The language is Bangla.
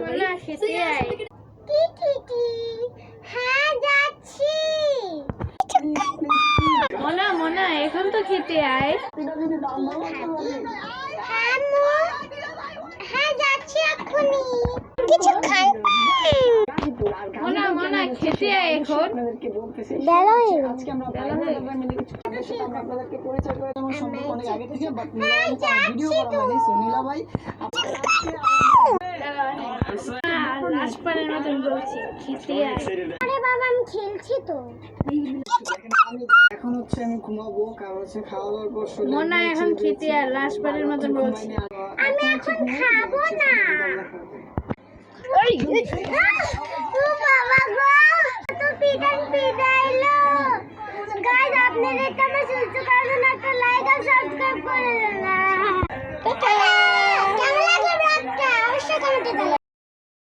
মোনা খেতে আয়। কি ঠিকই হ্যাঁ যাচ্ছি। মোনা মোনা এখন তো খেতে আয়। হ্যাঁ মু হ্যাঁ যাচ্ছি এক্ষুনি। কিছু খাই মোনা মোনা খেতে আয় এখন। বেলা হয়ে গেছে। আজকে আমরা আপনাদের সাথে আপনাদেরকে পরিচয় করে দেবো সম্পর্ক অনেক আগে থেকে, বাট ভিডিও করা হয়নি। সো নীলা ভাই লাস্টবারের মতন বলছি খেতে আয়। আরে বাবা আমি খেলছি তো। আমি এখন হচ্ছে আমি ঘুমাবো, কারণ হচ্ছে খাওয়া দাওয়ার পর মোনা এখন খেতে আয়, লাস্টবারের মতন বলছি। আমি এখন খাবো না। ও বাবা গো তো পিটাইলো। গাইস আপনাদের একটা আমার সুস্থ করার জন্য একটা লাইক আর সাবস্ক্রাইব করে দেন।